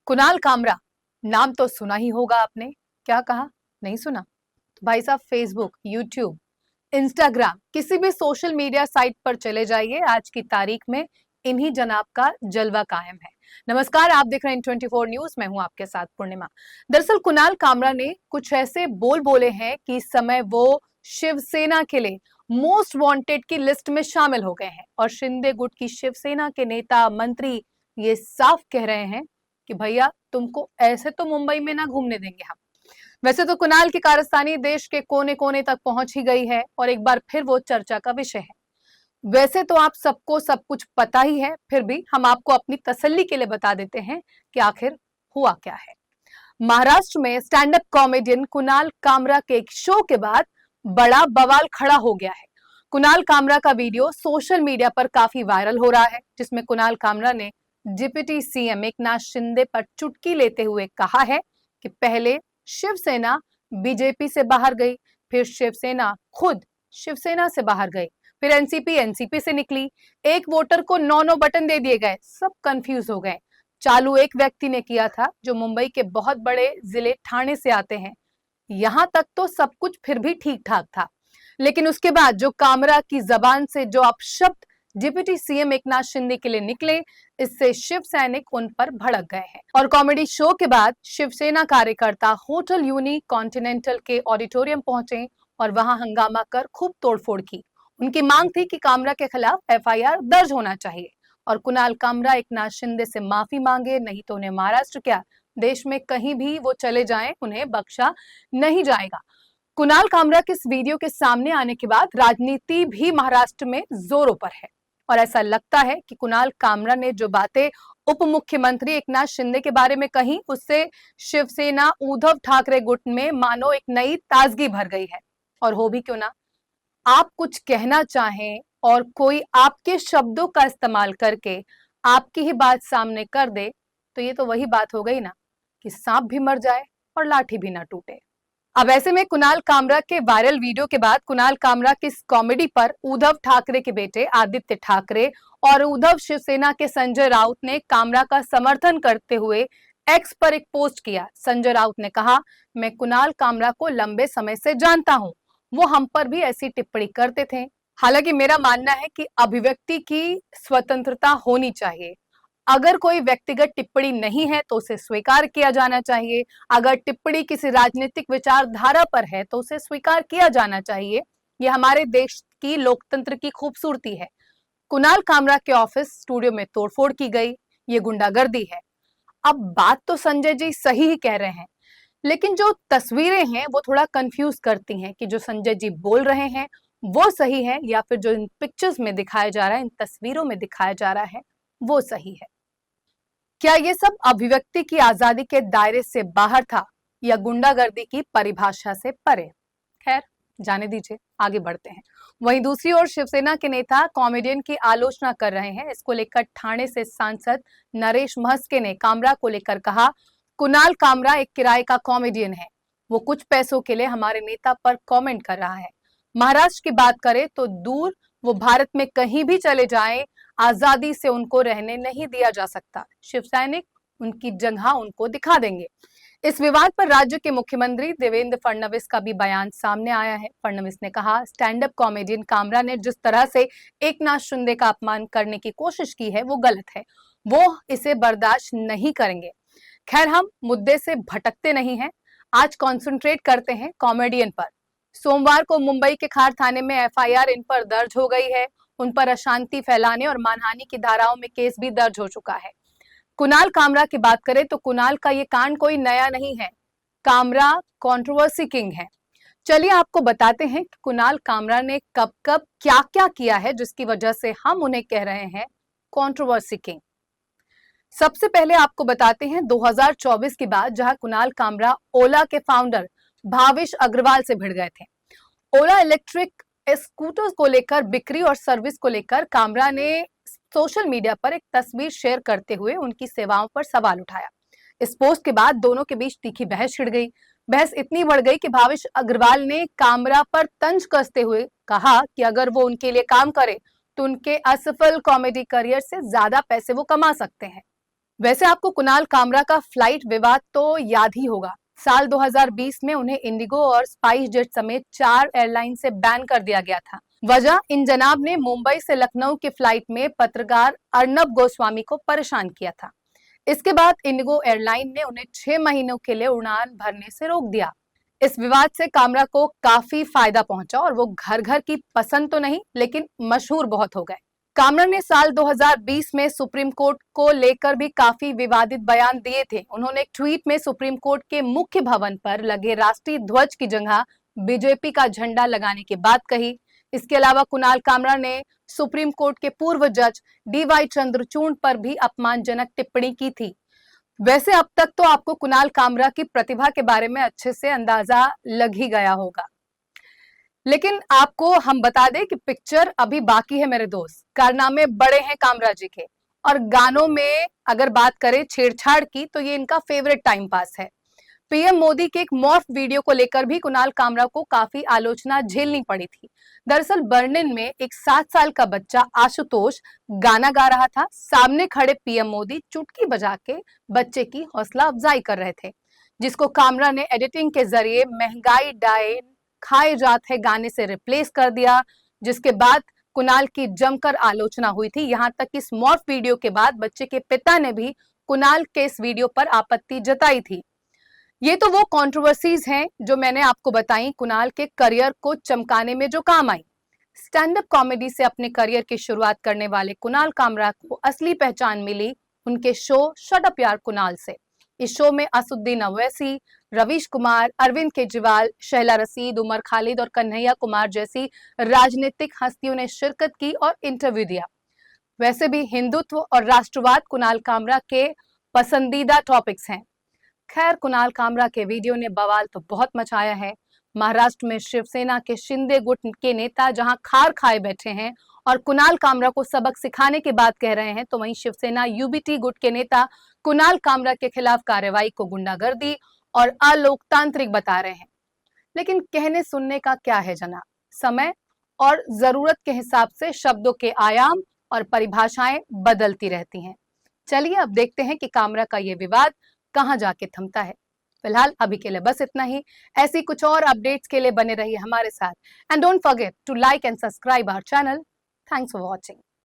कुणाल कामरा, नाम तो सुना ही होगा आपने। क्या कहा? नहीं सुना? तो भाई साहब, फेसबुक, यूट्यूब, इंस्टाग्राम, किसी भी सोशल मीडिया साइट पर चले जाइए, आज की तारीख में इन्हीं जनाब का जलवा कायम है। नमस्कार, आप देख रहे हैं 24 न्यूज। मैं हूं आपके साथ पूर्णिमा। दरअसल कुणाल कामरा ने कुछ ऐसे बोल बोले हैं कि इस समय वो शिवसेना के लिए मोस्ट वांटेड की लिस्ट में शामिल हो गए हैं और शिंदे गुट की शिवसेना के नेता मंत्री ये साफ कह रहे हैं कि भैया तुमको ऐसे तो मुंबई में ना घूमने देंगे हम। वैसे तो कुणाल की कारस्तानी देश के कोने कोने तक पहुंच ही गई है और एक बार फिर वो चर्चा का विषय है। वैसे तो आप सबको सब कुछ पता ही है, फिर भी हम आपको अपनी तसल्ली के लिए बता देते हैं कि आखिर हुआ क्या है। महाराष्ट्र में stand up comedian Kunal Kamra के एक शो के बाद बड़ा बवाल खड़ा हो गया है। कुणाल कामरा का वीडियो सोशल मीडिया पर काफी वायरल हो रहा है, जिसमें कुणाल कामरा ने डिप्टी सीएम एकनाथ शिंदे पर चुटकी लेते हुए कहा है कि पहले शिवसेना बीजेपी से बाहर गई, फिर शिवसेना खुद शिवसेना से बाहर गई, फिर एनसीपी एनसीपी से निकली, एक वोटर को 9 बटन दे दिए गए, सब कंफ्यूज हो गए। चालू एक व्यक्ति ने किया था जो मुंबई के बहुत बड़े जिले ठाणे से आते हैं। यहां तक तो सब कुछ फिर भी ठीक ठाक था, लेकिन उसके बाद जो कामरा की जबान से जो अपशब्द डिप्टी सीएम एकनाथ शिंदे के लिए निकले, इससे शिव सैनिक उन पर भड़क गए हैं और कॉमेडी शो के बाद शिवसेना कार्यकर्ता होटल यूनी कॉन्टिनेंटल के ऑडिटोरियम पहुंचे और वहां हंगामा कर खूब तोड़फोड़ की। उनकी मांग थी कि कामरा के खिलाफ एफआईआर दर्ज होना चाहिए और कुणाल कामरा एकनाथ शिंदे से माफी मांगे, नहीं तो उन्हें महाराष्ट्र क्या देश में कहीं भी वो चले जाएं, उन्हें बख्शा नहीं जाएगा। कुणाल कामरा के इस वीडियो के सामने आने के बाद राजनीति भी महाराष्ट्र में जोरों पर है और ऐसा लगता है कि कुणाल कामरा ने जो बातें उप मुख्यमंत्री एकनाथ शिंदे के बारे में कही, उससे शिवसेना उद्धव ठाकरे गुट में मानो एक नई ताजगी भर गई है। और हो भी क्यों ना, आप कुछ कहना चाहें और कोई आपके शब्दों का इस्तेमाल करके आपकी ही बात सामने कर दे, तो ये तो वही बात हो गई ना कि सांप भी मर जाए और लाठी भी ना टूटे। अब ऐसे में कुणाल कामरा के वायरल वीडियो के बाद कुणाल कामरा की इस कॉमेडी पर उद्धव ठाकरे के बेटे आदित्य ठाकरे और उद्धव शिवसेना के संजय राउत ने कामरा का समर्थन करते हुए एक्स पर एक पोस्ट किया। संजय राउत ने कहा, मैं कुणाल कामरा को लंबे समय से जानता हूं, वो हम पर भी ऐसी टिप्पणी करते थे। हालांकि मेरा मानना है कि अभिव्यक्ति की स्वतंत्रता होनी चाहिए। अगर कोई व्यक्तिगत टिप्पणी नहीं है तो उसे स्वीकार किया जाना चाहिए। अगर टिप्पणी किसी राजनीतिक विचारधारा पर है तो उसे स्वीकार किया जाना चाहिए। ये हमारे देश की लोकतंत्र की खूबसूरती है। कुणाल कामरा के ऑफिस स्टूडियो में तोड़फोड़ की गई, ये गुंडागर्दी है। अब बात तो संजय जी सही ही कह रहे हैं, लेकिन जो तस्वीरें हैं वो थोड़ा कंफ्यूज करती हैं कि जो संजय जी बोल रहे हैं वो सही है या फिर जो इन पिक्चर्स में दिखाया जा रहा है, इन तस्वीरों में दिखाया जा रहा है, वो सही है। क्या ये सब अभिव्यक्ति की आजादी के दायरे से बाहर था या गुंडागर्दी की परिभाषा से परे? खैर, जाने दीजिए, आगे बढ़ते हैं। वहीं दूसरी ओर शिवसेना के नेता कॉमेडियन की आलोचना कर रहे हैं। इसको लेकर ठाणे से सांसद नरेश महस्के ने कामरा को लेकर कहा, कुणाल कामरा एक किराए का कॉमेडियन है, वो कुछ पैसों के लिए हमारे नेता पर कमेंट कर रहा है। महाराष्ट्र की बात करें तो दूर, वो भारत में कहीं भी चले जाएं, आजादी से उनको रहने नहीं दिया जा सकता। शिव सैनिक उनकी जगह उनको दिखा देंगे। इस विवाद पर राज्य के मुख्यमंत्री देवेंद्र फडणवीस का भी बयान सामने आया है। फडणवीस ने कहा, स्टैंड अप कॉमेडियन कामरा ने जिस तरह से एकनाथ शिंदे का अपमान करने की कोशिश की है वो गलत है, वो इसे बर्दाश्त नहीं करेंगे। खैर, हम मुद्दे से भटकते नहीं हैं, आज कॉन्सेंट्रेट करते हैं कॉमेडियन पर। सोमवार को मुंबई के खार थाने में एफआईआर इन पर दर्ज हो गई है। उन पर अशांति फैलाने और मानहानि की धाराओं में केस भी दर्ज हो चुका है। कुणाल कामरा की बात करें तो कुणाल का ये कांड कोई नया नहीं है। कामरा कंट्रोवर्सी किंग है। चलिए आपको बताते हैं कि कुणाल कामरा ने कब कब क्या क्या किया है जिसकी वजह से हम उन्हें कह रहे हैं कंट्रोवर्सी किंग। सबसे पहले आपको बताते हैं 2024 की बात, जहां कुणाल कामरा ओला के फाउंडर भाविश अग्रवाल से भिड़ गए थे। ओला इलेक्ट्रिक स्कूटर्स को लेकर, बिक्री और सर्विस को लेकर कामरा ने सोशल मीडिया पर एक तस्वीर शेयर करते हुए उनकी सेवाओं पर सवाल उठाया। इस पोस्ट के बाद दोनों के बीच तीखी बहस छिड़ गई। बहस इतनी बढ़ गई कि भाविश अग्रवाल ने कामरा पर तंज कसते हुए कहा कि अगर वो उनके लिए काम करे तो उनके असफल कॉमेडी करियर से ज्यादा पैसे वो कमा सकते हैं। वैसे आपको कुणाल कामरा का फ्लाइट विवाद तो याद ही होगा। साल 2020 में उन्हें इंडिगो और स्पाइस जेट समेत 4 एयरलाइन से बैन कर दिया गया था। वजह, इन जनाब ने मुंबई से लखनऊ की फ्लाइट में पत्रकार अर्नब गोस्वामी को परेशान किया था। इसके बाद इंडिगो एयरलाइन ने उन्हें 6 महीनों के लिए उड़ान भरने से रोक दिया। इस विवाद से कामरा को काफी फायदा पहुंचा और वो घर घर की पसंद तो नहीं, लेकिन मशहूर बहुत हो गए। कामरा ने साल 2020 में सुप्रीम कोर्ट को लेकर भी काफी विवादित बयान दिए थे। उन्होंने एक ट्वीट में सुप्रीम कोर्ट के मुख्य भवन पर लगे राष्ट्रीय ध्वज की जगह बीजेपी का झंडा लगाने की बात कही। इसके अलावा कुणाल कामरा ने सुप्रीम कोर्ट के पूर्व जज DY चंद्रचूड़ पर भी अपमानजनक टिप्पणी की थी। वैसे अब तक तो आपको कुणाल कामरा की प्रतिभा के बारे में अच्छे से अंदाजा लग ही गया होगा, लेकिन आपको हम बता दें कि पिक्चर अभी बाकी है मेरे दोस्त। कारनामे बड़े हैं कामरा जी के, और गानों में अगर बात करें छेड़छाड़ की, तो ये इनका फेवरेट टाइम पास है। पीएम मोदी के एक मॉर्फ वीडियो को लेकर भी कुणाल कामरा को काफी आलोचना झेलनी पड़ी थी। दरअसल बर्लिन में एक 7 साल का बच्चा आशुतोष गाना गा रहा था। सामने खड़े पीएम मोदी चुटकी बजा के बच्चे की हौसला अफजाई कर रहे थे, जिसको कामरा ने एडिटिंग के जरिए महंगाई डाय खाए जात है गाने से रिप्लेस कर दिया, जिसके बाद कुणाल की जमकर आलोचना हुई थी। यहां तक कि इस मॉर्फ वीडियो के बाद बच्चे के पिता ने भी कुणाल के इस वीडियो पर आपत्ति जताई थी। ये तो वो कंट्रोवर्सीज हैं जो मैंने आपको बताई कुणाल के करियर को चमकाने में जो काम आई। स्टैंड अप कॉमेडी से अपने करियर की शुरुआत करने वाले कुणाल कामरा को असली पहचान मिली उनके शो शट अप यार कुणाल से। इस शो में असुद्दीन अवैसी, रवीश कुमार, अरविंद केजरीवाल, शहला रशीद, उमर खालिद और कन्हैया कुमार जैसी राजनीतिक हस्तियों ने शिरकत की और इंटरव्यू दिया। वैसे भी हिंदुत्व और राष्ट्रवाद कुणाल कामरा के पसंदीदा टॉपिक्स हैं। खैर, कुणाल कामरा के वीडियो ने बवाल तो बहुत मचाया है। महाराष्ट्र में शिवसेना के शिंदे गुट के नेता जहां खार खाए बैठे हैं और कुणाल कामरा को सबक सिखाने की बात कह रहे हैं, तो वहीं शिवसेना UBT गुट के नेता कुणाल कामरा के खिलाफ कार्रवाई को गुंडागर्दी और अलोकतांत्रिक बता रहे हैं। लेकिन कहने सुनने का क्या है जनाब, समय और जरूरत के हिसाब से शब्दों के आयाम और परिभाषाएं बदलती रहती हैं। चलिए अब देखते हैं कि कामरा का ये विवाद कहां जाके थमता है। फिलहाल अभी के लिए बस इतना ही। ऐसी कुछ और अपडेट्स के लिए बने रहिए हमारे साथ, and don't forget to like and subscribe our channel. Thanks for watching.